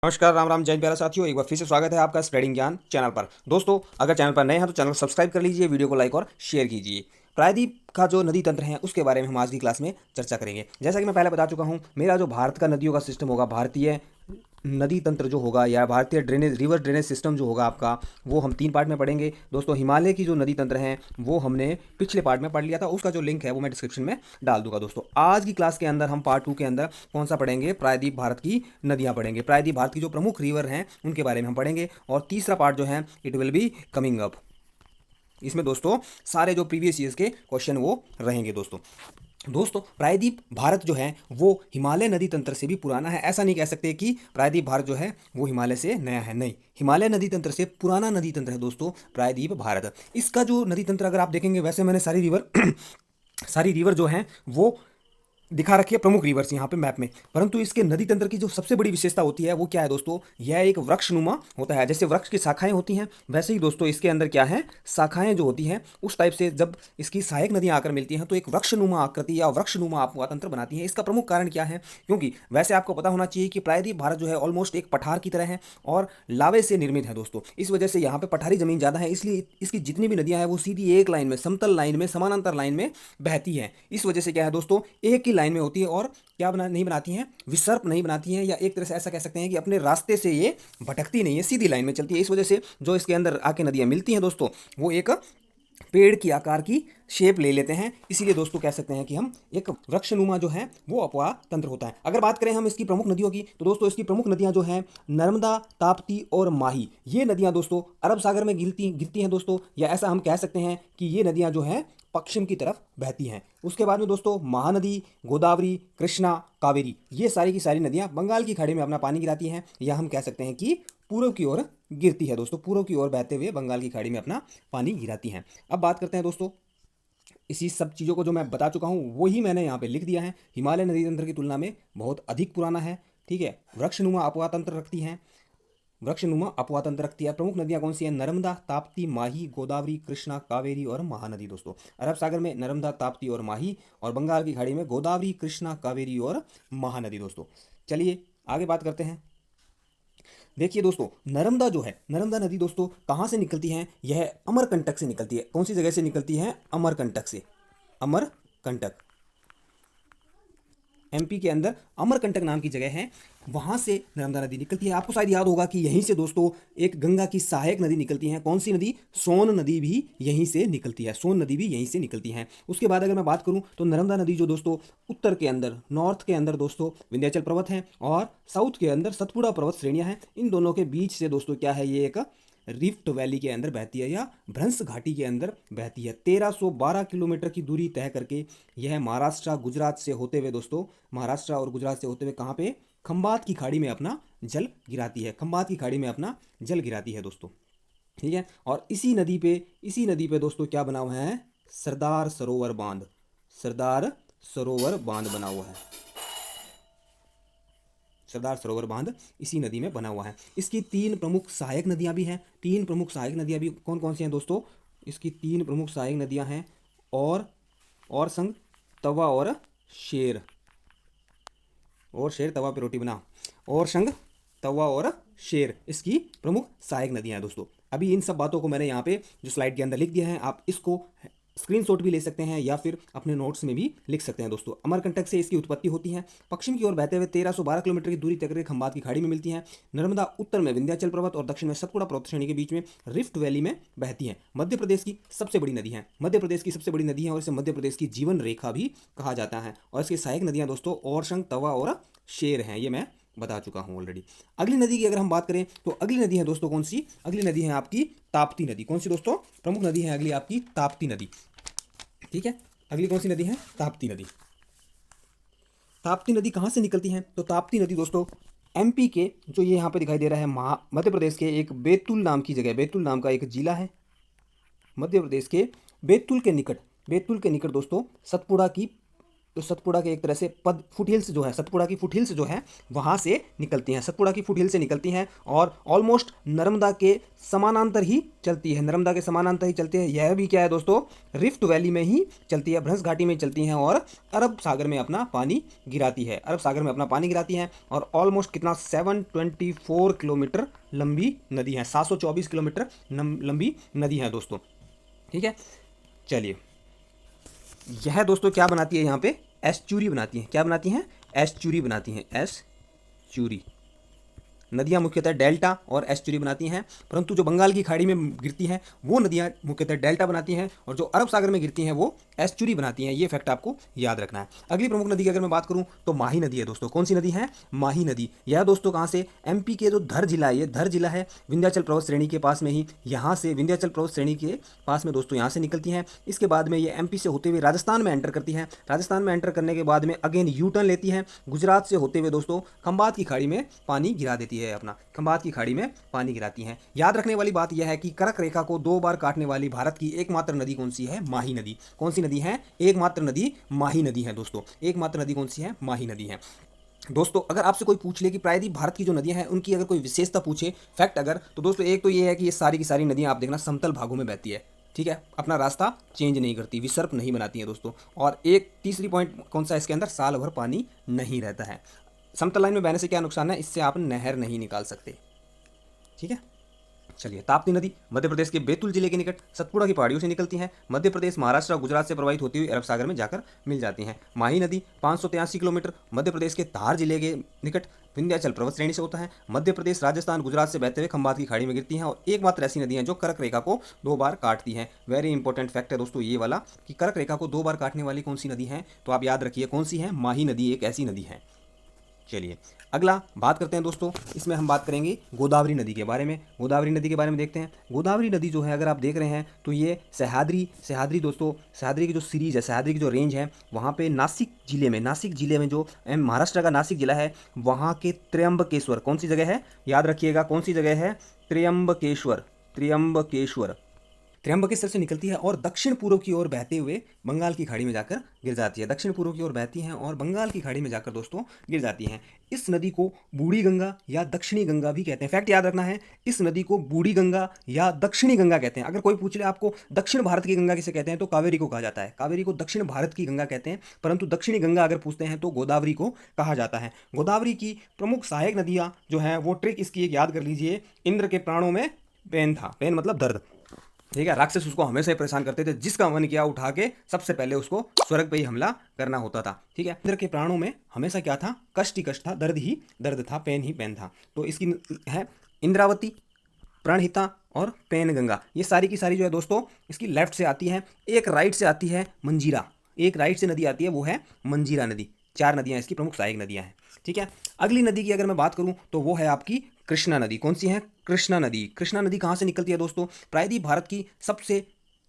नमस्कार, राम राम, जय प्यारा साथियों। एक बार फिर से स्वागत है आपका स्प्रेडिंग ज्ञान चैनल पर। दोस्तों, अगर चैनल पर नए हैं तो चैनल को सब्सक्राइब कर लीजिए, वीडियो को लाइक और शेयर कीजिए। प्रायद्वीप का जो नदी तंत्र है उसके बारे में हम आज की क्लास में चर्चा करेंगे। जैसा कि मैं पहले बता चुका हूँ, मेरा जो भारत का नदियों का सिस्टम होगा, भारतीय नदी तंत्र जो होगा या भारतीय ड्रेनेज रिवर ड्रेनेज सिस्टम जो होगा आपका, वो हम 3 पार्ट में पढ़ेंगे। दोस्तों, हिमालय की जो नदी तंत्र हैं वो हमने पिछले पार्ट में पढ़ लिया था, उसका जो लिंक है वो मैं डिस्क्रिप्शन में डाल दूंगा। दोस्तों, आज की क्लास के अंदर हम पार्ट 2 के अंदर कौन सा पढ़ेंगे? प्रायद्वीप भारत की नदियाँ पढ़ेंगे। प्रायद्वीप भारत की जो प्रमुख रिवर हैं उनके बारे में हम पढ़ेंगे। और तीसरा पार्ट जो है, it will be coming up. इसमें दोस्तों सारे जो प्रीवियस ईयर्स के क्वेश्चन वो रहेंगे। दोस्तों प्रायद्वीप भारत जो है वो हिमालय नदी तंत्र से भी पुराना है। ऐसा नहीं कह सकते कि प्रायद्वीप भारत जो है वो हिमालय से नया है, नहीं, हिमालय नदी तंत्र से पुराना नदी तंत्र है दोस्तों प्रायद्वीप भारत। इसका जो नदी तंत्र अगर आप देखेंगे, वैसे मैंने सारी रिवर सारी रिवर जो हैं वो दिखा रखी है, प्रमुख रिवर्स यहाँ पे मैप में, परंतु इसके नदी तंत्र की जो सबसे बड़ी विशेषता होती है वो क्या है दोस्तों? यह एक वृक्षनुमा होता है। जैसे वृक्ष की शाखाएं होती हैं, वैसे ही दोस्तों इसके अंदर क्या है, शाखाएं जो होती हैं उस टाइप से जब इसकी सहायक नदियां आकर मिलती हैं तो एक वृक्षनुमा आकृति या वृक्षनुमा अपवा तंत्र बनाती हैं। इसका प्रमुख कारण क्या है? क्योंकि वैसे आपको पता होना चाहिए कि प्रायद्वीप भारत जो है ऑलमोस्ट एक पठार की तरह है और लावे से निर्मित है दोस्तों। इस वजह से यहाँ पे पठारी जमीन ज़्यादा है, इसलिए इसकी जितनी भी नदियाँ हैं वो सीधी एक लाइन में, समतल लाइन में, समानांतर लाइन में बहती हैं। इस वजह से क्या है दोस्तों, एक ही लाइन में होती है और क्या नहीं बनाती हैं, विसर्प नहीं बनाती हैं, या एक तरह से ऐसा कह सकते हैं कि अपने रास्ते से ये भटकती नहीं है, सीधी लाइन में चलती है। इस वजह से जो इसके अंदर आके नदियाँ मिलती हैं दोस्तों, वो एक पेड़ की आकार की शेप ले लेते हैं। इसीलिए दोस्तों कह सकते हैं कि हम एक वृक्षनुमा जो है वो अपवाह तंत्र होता है। अगर बात करें हम इसकी प्रमुख नदियों की, तो दोस्तों इसकी प्रमुख नदियां जो हैं नर्मदा, ताप्ती और माही, ये नदियां दोस्तों अरब सागर में गिरती हैं दोस्तों, या ऐसा हम कह सकते हैं कि ये नदियां जो हैं पश्चिम की तरफ बहती हैं। उसके बाद में दोस्तों महानदी, गोदावरी, कृष्णा, कावेरी, ये सारी की सारी नदियां बंगाल की खाड़ी में अपना पानी गिराती हैं, या हम कह सकते हैं कि पूर्व की ओर गिरती है दोस्तों, पूर्व की ओर बहते हुए बंगाल की खाड़ी में अपना पानी गिराती हैं। अब बात करते हैं दोस्तों, इसी सब चीज़ों को जो मैं बता चुका हूँ वही मैंने यहाँ पे लिख दिया है। हिमालय नदी तंत्र की तुलना में बहुत अधिक पुराना है, ठीक है। वृक्षनुमा अपवा तंत्र रखती हैं, वृक्षनुमा अपवा तंत्र रखती है। प्रमुख नदियाँ कौन सी हैं? नर्मदा, ताप्ती, माही, गोदावरी, कृष्णा, कावेरी और महानदी दोस्तों। अरब सागर में नर्मदा, ताप्ती और माही, और बंगाल की खाड़ी में गोदावरी, कृष्णा, कावेरी और महानदी दोस्तों। चलिए आगे बात करते हैं। देखिए दोस्तों, नर्मदा जो है, नर्मदा नदी दोस्तों कहाँ से निकलती है? यह अमरकंटक से निकलती है। कौन सी जगह से निकलती है? अमरकंटक से। अमरकंटक एमपी के अंदर अमरकंटक नाम की जगह है, वहां से नर्मदा नदी निकलती है। आपको शायद याद होगा कि यहीं से दोस्तों एक गंगा की सहायक नदी निकलती है। कौन सी नदी? सोन नदी भी यहीं से निकलती है, सोन नदी भी यहीं से निकलती है। उसके बाद अगर मैं बात करूं तो नर्मदा नदी जो दोस्तों उत्तर के अंदर, नॉर्थ के अंदर दोस्तों विंध्याचल पर्वत है, और साउथ के अंदर सतपुड़ा पर्वत श्रेणियां हैं। इन दोनों के बीच से दोस्तों क्या है, ये एक रिफ्ट वैली के अंदर बहती है या भ्रंश घाटी के अंदर बहती है। 1312 किलोमीटर की दूरी तय करके यह महाराष्ट्र, गुजरात से होते हुए दोस्तों, महाराष्ट्र और गुजरात से होते हुए कहाँ पे? खंबात की खाड़ी में अपना जल गिराती है, खंबात की खाड़ी में अपना जल गिराती है दोस्तों, ठीक है। और इसी नदी पे दोस्तों क्या बना हुआ है? सरदार सरोवर बांध, सरदार सरोवर बांध बना हुआ है। सरदार सरोवर बांध इसी नदी में बना हुआ है। इसकी 3 प्रमुख सहायक नदियां भी हैं। 3 प्रमुख सहायक नदियां भी कौन कौन सी हैं दोस्तों? इसकी 3 प्रमुख सहायक नदियां हैं और संग, तवा और शेर। और शेर तवा पे रोटी बना, और संग, तवा और शेर इसकी प्रमुख सहायक नदियां हैं दोस्तों। अभी इन सब बातों को मैंने यहाँ पे जो स्लाइड के अंदर लिख दिया है, आप इसको स्क्रीनशॉट भी ले सकते हैं या फिर अपने नोट्स में भी लिख सकते हैं दोस्तों। अमरकंटक से इसकी उत्पत्ति होती है, पश्चिम की ओर बहते हुए 1312 किलोमीटर की दूरी तय करके खंबात की खाड़ी में मिलती है। नर्मदा उत्तर में विंध्याचल पर्वत और दक्षिण में सतपुड़ा पर्वत श्रेणी के बीच में रिफ्ट वैली में बहती है। मध्य प्रदेश की सबसे बड़ी नदी है, मध्य प्रदेश की सबसे बड़ी नदी है, और इसे मध्य प्रदेश की जीवन रेखा भी कहा जाता है। और इसकी सहायक नदियां दोस्तों औरसंग, तवा और शेर हैं, ये मैं बता चुका हूं ऑलरेडी। अगली नदी की अगर हम बात करें तो अगली नदी है दोस्तों कौन सी? अगली नदी है आपकी ताप्ती नदी। कौन सी दोस्तों? प्रमुख नदी है अगली आपकी ताप्ती नदी, ठीक है। अगली कौन सी नदी है? ताप्ती नदी। ताप्ती नदी कहाँ से निकलती है? तो ताप्ती नदी दोस्तों एमपी के, जो ये यहाँ पे दिखाई दे रहा है, मध्य प्रदेश के एक बैतूल नाम की जगह, बैतूल नाम का एक जिला है मध्य प्रदेश के, बैतूल के निकट दोस्तों सतपुड़ा की तो सतपुड़ा के एक तरह से पद फुटहिल्स जो है, सतपुड़ा की फुटहिल्स जो है वहाँ से निकलती हैं, सतपुड़ा की फुटहिल से निकलती हैं और ऑलमोस्ट नर्मदा के समानांतर ही चलती है, नर्मदा के समानांतर ही चलती है। यह भी क्या है दोस्तों, रिफ्ट वैली में ही चलती है, भ्रंश घाटी में चलती हैं और अरब सागर में अपना पानी गिराती है, अरब सागर में अपना पानी गिराती हैं। और ऑलमोस्ट कितना 724 किलोमीटर लंबी नदी है, 724 किलोमीटर लंबी नदी है दोस्तों। ठीक है, चलिए यह दोस्तों क्या बनाती है, यहाँ पे एस्चुरी बनाती हैं। क्या बनाती हैं, एस्चुरी बनाती हैं, एस्चुरी। नदियाँ मुख्यतः डेल्टा और एस्चुरी बनाती हैं, परंतु जो बंगाल की खाड़ी में गिरती हैं वो नदियाँ मुख्यतः डेल्टा बनाती हैं और जो अरब सागर में गिरती हैं वो एस्चुरी बनाती हैं। ये फैक्ट आपको याद रखना है। अगली प्रमुख नदी की अगर मैं बात करूँ तो माही नदी है दोस्तों। कौन सी नदी है, माही नदी। यह दोस्तों कहाँ से, एमपी के जो धर जिला है, ये धर जिला है विंध्याचल पर्वत श्रेणी के पास में ही, यहाँ से विंध्याचल पर्वत श्रेणी के पास में दोस्तों यहाँ से निकलती हैं। इसके बाद में ये एमपी से होते हुए राजस्थान में एंटर करती हैं, राजस्थान में एंटर करने के बाद में अगेन यू टर्न लेती हैं, गुजरात से होते हुए दोस्तों खंबात की खाड़ी में पानी गिरा देती है, अपना खंबात की खाड़ी में पानी गिराती हैं। याद रखने वाली बात यह है कि कर्क रेखा को 2 बार काटने वाली भारत की एकमात्र नदी कौन सी है, माही नदी। कौन सी नदी है, एकमात्र नदी माही नदी है दोस्तों। एकमात्र नदी कौन सी है, माही नदी है दोस्तों। अगर आपसे कोई पूछ ले कि प्रायद्वीप भारत की जो नदियां हैं उनकी अगर कोई विशेषता पूछे, फैक्ट अगर, तो दोस्तों एक तो ये है कि ये सारी की सारी नदियां आप देखना समतल भागों में बहती है। ठीक है, अपना रास्ता चेंज नहीं करती, विसर्प नहीं बनाती है दोस्तों। और एक तीसरी पॉइंट कौन सा है, इसके अंदर साल भर पानी नहीं रहता है। समतल लाइन में बहने से क्या नुकसान है, इससे आप नहर नहीं निकाल सकते। ठीक है, चलिए ताप्ती नदी मध्य प्रदेश के बैतूल जिले के निकट सतपुड़ा की पहाड़ियों से निकलती हैं, मध्य प्रदेश, महाराष्ट्र और गुजरात से प्रवाहित होती हुई अरब सागर में जाकर मिल जाती हैं। माही नदी 583 किलोमीटर मध्य प्रदेश के धार जिले के निकट विंध्याचल पर्वत श्रेणी से होता है, मध्य प्रदेश, राजस्थान, गुजरात से बहते हुए खंबात की खाड़ी में गिरती हैं और एकमात्र ऐसी नदी हैं जो कर्क रेखा को 2 बार काटती हैं। वेरी इंपॉर्टेंट फैक्ट है दोस्तों ये वाला कि कर्क रेखा को 2 बार काटने वाली कौन सी नदी है, तो आप याद रखिए कौन सी है, माही नदी एक ऐसी नदी है। चलिए अगला बात करते हैं दोस्तों, इसमें हम बात करेंगे गोदावरी नदी के बारे में। गोदावरी नदी के बारे में देखते हैं। गोदावरी नदी जो है अगर आप देख रहे हैं तो ये सह्याद्री दोस्तों, सह्याद्री की जो सीरीज है, सह्याद्री की जो रेंज है वहाँ पे नासिक जिले में जो महाराष्ट्र का नासिक जिला है वहाँ के त्र्यंबकेश्वर, कौन सी जगह है, याद रखिएगा कौन सी जगह है, त्र्यंबकेश्वर त्र्यंबकेश्वर से निकलती है और दक्षिण पूर्व की ओर बहते हुए बंगाल की खाड़ी में जाकर गिर जाती है। दक्षिण पूर्व की ओर बहती हैं और बंगाल की खाड़ी में जाकर दोस्तों गिर जाती हैं। इस नदी को बूढ़ी गंगा या दक्षिणी गंगा भी कहते हैं। फैक्ट याद रखना है, इस नदी को बूढ़ी गंगा या दक्षिणी गंगा कहते हैं। अगर कोई पूछ ले आपको दक्षिण भारत की गंगा किसे कहते हैं, तो कावेरी को कहा जाता है। कावेरी को दक्षिण भारत की गंगा कहते हैं, परंतु दक्षिणी गंगा अगर पूछते हैं तो गोदावरी को कहा जाता है। गोदावरी की प्रमुख सहायक नदियाँ जो हैं वो ट्रिक इसकी एक याद कर लीजिए, इंद्र के प्राणों में पेन था, पेन मतलब दर्द। ठीक है, राक्षस उसको हमेशा ही परेशान करते थे, जिसका मन किया उठा के सबसे पहले उसको स्वर्ग पे ही हमला करना होता था। ठीक है, इंद्र के प्राणों में हमेशा क्या था, कष्ट ही कष्ट था, दर्द ही दर्द था, पेन ही पेन था। तो इसकी है इंद्रावती, प्रणहिता और पेन गंगा। ये सारी की सारी जो है दोस्तों इसकी लेफ्ट से आती है, एक राइट से आती है मंजीरा, एक राइट से नदी आती है वो है मंजीरा नदी। 4 नदियाँ इसकी प्रमुख सहायक नदियाँ हैं। ठीक है, अगली नदी की अगर मैं बात करूं तो वो है आपकी कृष्णा नदी। कौन सी है, कृष्णा नदी। कृष्णा नदी कहाँ से निकलती है दोस्तों, प्रायद्वीप भारत की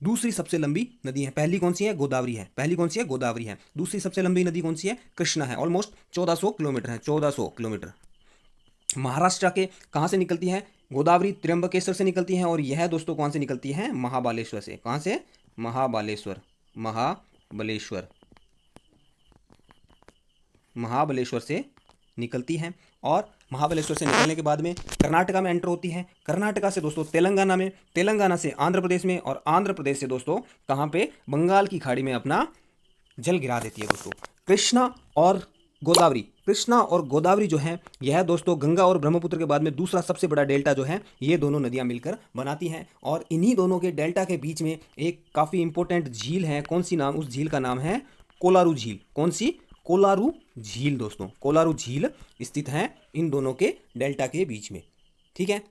दूसरी सबसे लंबी नदी है। पहली कौन सी है, गोदावरी है। पहली कौन सी है, गोदावरी है। दूसरी सबसे लंबी नदी कौन सी है, कृष्णा है। ऑलमोस्ट 1400 किलोमीटर है, 1400 किलोमीटर। महाराष्ट्र के कहाँ से निकलती है, गोदावरी त्र्यंबकेश्वर से निकलती है और यह दोस्तों कौन से निकलती है, महाबालेश्वर से। कहाँ से, महाबलेश्वर से निकलती हैं और महाबलेश्वर से निकलने के बाद में कर्नाटका में एंटर होती हैं। कर्नाटका से दोस्तों तेलंगाना में, तेलंगाना से आंध्र प्रदेश में और आंध्र प्रदेश से दोस्तों कहाँ पे, बंगाल की खाड़ी में अपना जल गिरा देती है दोस्तों। कृष्णा और गोदावरी जो है यह दोस्तों गंगा और ब्रह्मपुत्र के बाद में दूसरा सबसे बड़ा डेल्टा जो है, ये दोनों नदियां मिलकर बनाती हैं। और इन्हीं दोनों के डेल्टा के बीच में एक काफ़ी इंपॉर्टेंट झील है। कौन सी नाम, उस झील का नाम है कोलारू झील। कौन सी, कोलारू झील दोस्तों। कोलारू झील स्थित है इन दोनों के डेल्टा के बीच में। ठीक है,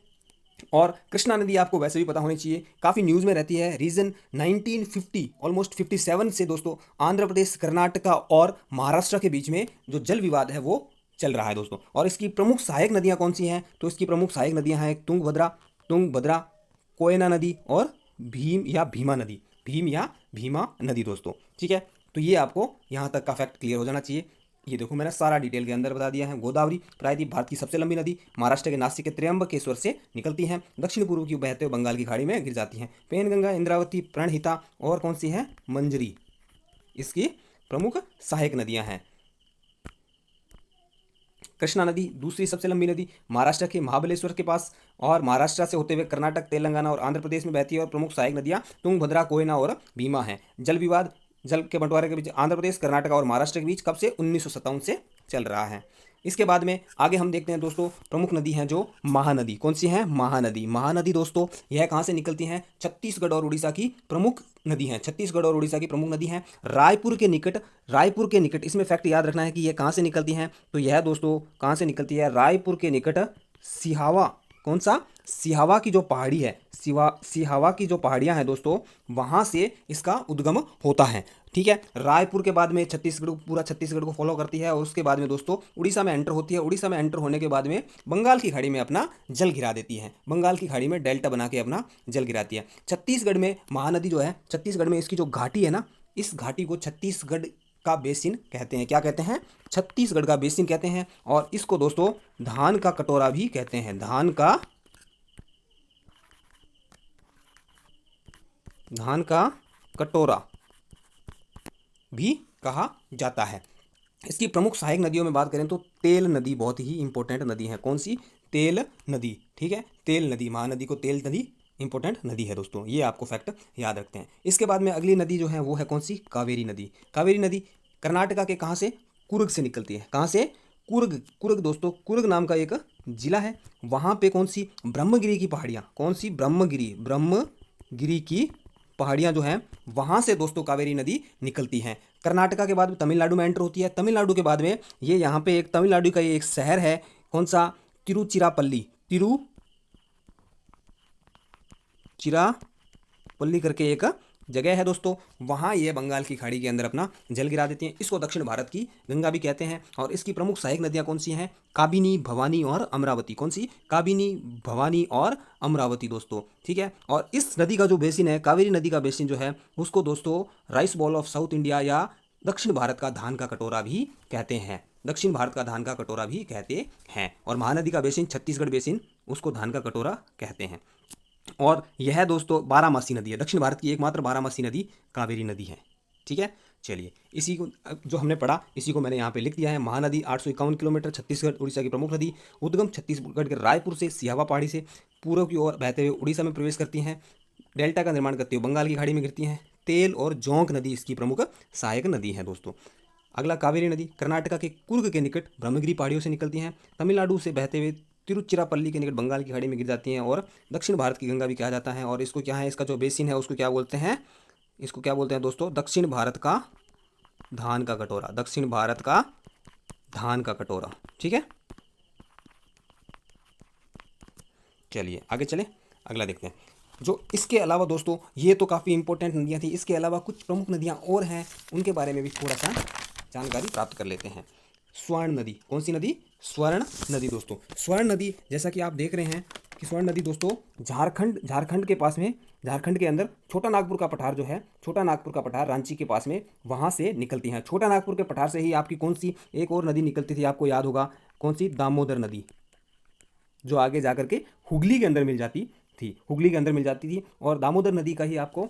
और कृष्णा नदी आपको वैसे भी पता होनी चाहिए, काफ़ी न्यूज़ में रहती है। रीजन 1950 ऑलमोस्ट 57 से दोस्तों आंध्र प्रदेश, कर्नाटका और महाराष्ट्र के बीच में जो जल विवाद है वो चल रहा है दोस्तों। और इसकी प्रमुख सहायक नदियाँ कौन सी हैं, तो इसकी प्रमुख सहायक नदियाँ हैं तुंगभद्रा, कोयना नदी और भीम या भीमा नदी दोस्तों। ठीक है, तो ये आपको यहाँ तक का फैक्ट क्लियर हो जाना चाहिए। ये देखो मैंने सारा डिटेल के अंदर बता दिया है। गोदावरी प्रायद्वीप भारत की सबसे लंबी नदी, महाराष्ट्र के नासिक के त्र्यंबकेश्वर से निकलती हैं, दक्षिण पूर्व की बहते हुए बंगाल की खाड़ी में गिर जाती हैं। पेनगंगा, इंद्रावती, प्रणहिता और कौन सी है, मंजरी इसकी प्रमुख सहायक नदियां हैं। कृष्णा नदी दूसरी सबसे लंबी नदी, महाराष्ट्र के महाबलेश्वर के पास और महाराष्ट्र से होते हुए कर्नाटक, तेलंगाना और आंध्र प्रदेश में बहती है। और प्रमुख सहायक नदियां तुंगभद्रा, कोयना और भीमा हैं। जल विवाद, जल के बंटवारे के बीच आंध्र प्रदेश, कर्नाटक और महाराष्ट्र के बीच कब से? 1957 से चल रहा है। इसके बाद में आगे हम देखते हैं दोस्तों, प्रमुख नदी हैं जो महानदी। कौन सी हैं? महानदी। महानदी दोस्तों यह कहाँ से निकलती हैं? छत्तीसगढ़ और उड़ीसा की प्रमुख नदी हैं। छत्तीसगढ़ और उड़ीसा की प्रमुख नदी हैं। रायपुर के निकट, रायपुर के निकट, इसमें फैक्ट याद रखना है कि यह कहाँ से निकलती हैं। तो यह दोस्तों कहाँ से निकलती है? रायपुर के निकट सिहावा। कौन सा? सिहावा की जो पहाड़ी है, सिहावा की जो पहाड़ियाँ हैं दोस्तों, वहाँ से इसका उद्गम होता है। ठीक है, रायपुर के बाद में छत्तीसगढ़, पूरा छत्तीसगढ़ को फॉलो करती है और उसके बाद में दोस्तों उड़ीसा में एंटर होती है। उड़ीसा में एंटर होने के बाद में बंगाल की खाड़ी में अपना जल गिरा देती है। बंगाल की खाड़ी में डेल्टा बना के अपना जल गिराती है। छत्तीसगढ़ में महानदी जो है, छत्तीसगढ़ में इसकी जो घाटी है ना, इस घाटी को छत्तीसगढ़ का बेसिन कहते हैं। क्या कहते हैं? छत्तीसगढ़ का बेसिन कहते हैं। और इसको दोस्तों धान का कटोरा भी कहते हैं। धान का कटोरा भी कहा जाता है। इसकी प्रमुख सहायक नदियों में बात करें तो तेल नदी बहुत ही इंपॉर्टेंट नदी है। कौन सी? तेल नदी। ठीक है, तेल नदी, महानदी को तेल नदी इंपॉर्टेंट नदी है दोस्तों, ये आपको फैक्ट याद रखते हैं। इसके बाद में अगली नदी जो है वो है कौन सी? कावेरी नदी। कावेरी नदी कर्नाटका के कहाँ से? कुर्ग से निकलती है। कहाँ से? कुर्ग। कुर्ग दोस्तों, कुर्ग नाम का एक जिला है। वहाँ पे कौन सी? ब्रह्मगिरी की पहाड़ियाँ। कौन सी? ब्रह्मगिरी। ब्रह्मगिरी की पहाड़ियाँ जो हैं वहाँ से दोस्तों कावेरी नदी निकलती हैं। कर्नाटका के बाद तमिलनाडु में एंटर होती है। तमिलनाडु के बाद में ये यहाँ पे एक तमिलनाडु का ये एक शहर है। कौन सा? तिरुचिरापल्ली। तिरुचिरापल्ली करके एक जगह है दोस्तों, वहाँ ये बंगाल की खाड़ी के अंदर अपना जल गिरा देती हैं। इसको दक्षिण भारत की गंगा भी कहते हैं। और इसकी प्रमुख सहायक नदियाँ कौन सी हैं? काबिनी, भवानी और अमरावती। कौन सी? काबिनी, भवानी और अमरावती दोस्तों। ठीक है, और इस नदी का जो बेसिन है, कावेरी नदी का बेसिन जो है, उसको दोस्तों rice ball of south India या दक्षिण भारत का धान का कटोरा भी कहते हैं। दक्षिण भारत का धान का कटोरा भी कहते हैं। और महानदी का बेसिन, छत्तीसगढ़ बेसिन, उसको धान का कटोरा कहते हैं। और यह दोस्तों बारामासी नदी है। दक्षिण भारत की एकमात्र बारामासी नदी कावेरी नदी है। ठीक है, चलिए इसी को जो हमने पढ़ा इसी को मैंने यहाँ पे लिख दिया है। महानदी 851 किलोमीटर, छत्तीसगढ़ उड़ीसा की प्रमुख नदी। उद्गम छत्तीसगढ़ के रायपुर से सिहावा पहाड़ी से पूर्व की ओर बहते हुए उड़ीसा में प्रवेश करती हैं। डेल्टा का निर्माण करते हुए बंगाल की खाड़ी में गिरती हैं। तेल और जोंक नदी इसकी प्रमुख सहायक नदी है दोस्तों। अगला कावेरी नदी कर्नाटका के कुर्ग के निकट ब्रह्मगिरी पहाड़ियों से निकलती हैं। तमिलनाडु से बहते हुए तिरुचिरापल्ली के निकट बंगाल की खाड़ी में गिर जाती हैं। और दक्षिण भारत की गंगा भी कहा जाता है। और इसको क्या है, इसका जो बेसिन है उसको क्या बोलते हैं? इसको क्या बोलते हैं दोस्तों? दक्षिण भारत का धान का कटोरा। दक्षिण भारत का धान का कटोरा। ठीक है, चलिए आगे चले, अगला देखते हैं। जो इसके अलावा दोस्तों ये तो काफ़ी इंपॉर्टेंट नदियाँ थी, इसके अलावा कुछ प्रमुख नदियाँ और हैं, उनके बारे में भी थोड़ा सा जानकारी प्राप्त कर लेते हैं। स्वर्ण नदी। कौन सी नदी? स्वर्ण नदी दोस्तों। स्वर्ण नदी जैसा कि आप देख रहे हैं कि स्वर्ण नदी दोस्तों झारखंड के पास में, झारखंड के अंदर छोटा नागपुर का पठार जो है, छोटा नागपुर का पठार रांची के पास में, वहाँ से निकलती हैं। छोटा नागपुर के पठार से ही आपकी कौन सी एक और नदी निकलती थी, आपको याद होगा, कौन सी? दामोदर नदी, जो आगे जाकर के हुगली के अंदर मिल जाती थी, हुगली के अंदर मिल जाती थी। और दामोदर नदी का ही आपको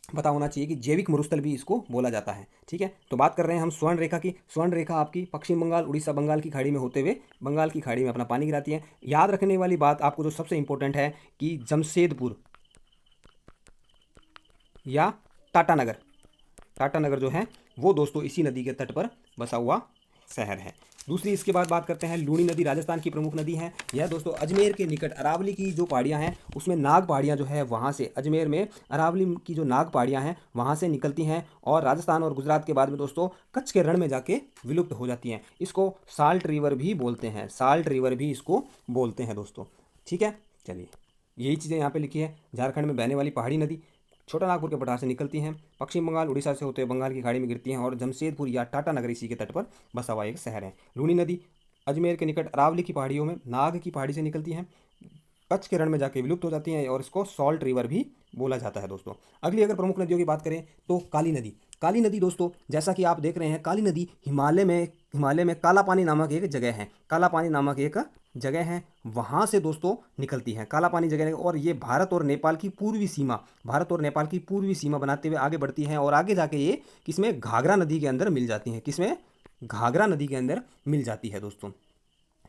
पता होना चाहिए कि जैविक मरुस्थल भी इसको बोला जाता है। ठीक है, तो बात कर रहे हैं हम स्वर्ण रेखा की। स्वर्ण रेखा आपकी पश्चिम बंगाल, उड़ीसा, बंगाल की खाड़ी में होते हुए बंगाल की खाड़ी में अपना पानी गिराती है। याद रखने वाली बात आपको जो सबसे इंपॉर्टेंट है कि जमशेदपुर या टाटानगर जो है वो दोस्तों इसी नदी के तट पर बसा हुआ शहर है। दूसरी इसके बाद बात करते हैं, लूनी नदी राजस्थान की प्रमुख नदी है। यह दोस्तों अजमेर के निकट अरावली की जो पहाड़ियाँ हैं उसमें नाग पहाड़ियाँ जो है वहाँ से, अजमेर में अरावली की जो नाग पहाड़ियाँ हैं वहाँ से निकलती हैं और राजस्थान और गुजरात के बाद में दोस्तों कच्छ के रण में जाके विलुप्त हो जाती हैं। इसको साल्ट रिवर भी बोलते हैं, साल्ट रिवर भी इसको बोलते हैं दोस्तों। ठीक है, चलिए यही चीज़ें यहाँ पर लिखी है। झारखंड में बहने वाली पहाड़ी नदी छोटा नागपुर के पठार से निकलती हैं, पश्चिम बंगाल उड़ीसा से होते हुए बंगाल की खाड़ी में गिरती हैं और जमशेदपुर या टाटानगर इसी के तट पर बसा हुआ एक शहर है। लूनी नदी अजमेर के निकट अरावली की पहाड़ियों में नाग की पहाड़ी से निकलती हैं। कच्छ के रण में जाके विलुप्त हो जाती हैं और इसको सॉल्ट रिवर भी बोला जाता है दोस्तों। अगली अगर प्रमुख नदियों की बात करें तो काली नदी। काली नदी दोस्तों जैसा कि आप देख रहे हैं, काली नदी हिमालय में काला पानी नामक एक जगह है, काला पानी नामक एक जगह है, वहाँ से दोस्तों निकलती हैं काला पानी जगह। और ये भारत और नेपाल की पूर्वी सीमा बनाते हुए आगे बढ़ती हैं और आगे जाके ये किसमें, घाघरा नदी के अंदर मिल जाती हैं। किसमें, घाघरा नदी के अंदर मिल जाती है दोस्तों।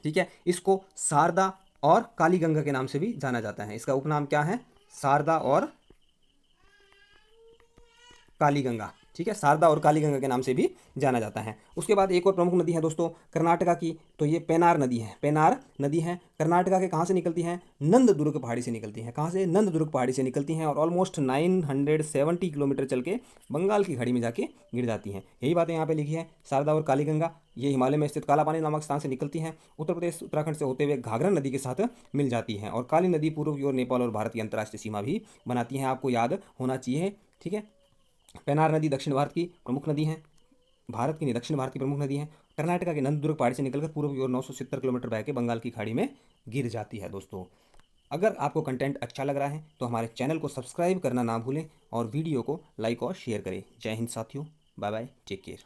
ठीक है, इसको शारदा और काली गंगा के नाम से भी जाना जाता है। इसका उपनाम क्या है, शारदा और काली गंगा। ठीक है, शारदा और काली गंगा के नाम से भी जाना जाता है। उसके बाद एक और प्रमुख नदी है दोस्तों कर्नाटका की, तो ये पेनार नदी है। पेनार नदी है कर्नाटका के कहाँ से निकलती हैं, नंददुर्ग पहाड़ी से निकलती हैं। कहाँ से, नंददुर्ग पहाड़ी से निकलती हैं और ऑलमोस्ट 970 किलोमीटर चल के बंगाल की खाड़ी में जाके गिर जाती हैं। यही बातें यहाँ पे लिखी है। शारदा और काली गंगा ये हिमालय में स्थित काला पानी नामक स्थान से निकलती हैं, उत्तर प्रदेश उत्तराखंड से होते हुए घाघरा नदी के साथ मिल जाती हैं और काली नदी पूर्व की ओर नेपाल और भारत की अंतर्राष्ट्रीय सीमा भी बनाती हैं। आपको याद होना चाहिए। ठीक है, पेनार नदी दक्षिण भारत की प्रमुख नदी है, भारत की नहीं दक्षिण भारत की प्रमुख नदी है। कर्नाटका के नंददुर्ग पहाड़ी से निकलकर पूर्व की ओर 970 किलोमीटर बह के बंगाल की खाड़ी में गिर जाती है दोस्तों। अगर आपको कंटेंट अच्छा लग रहा है तो हमारे चैनल को सब्सक्राइब करना ना भूलें और वीडियो को लाइक और शेयर करें। जय हिंद साथियों, बाय बाय, टेक केयर।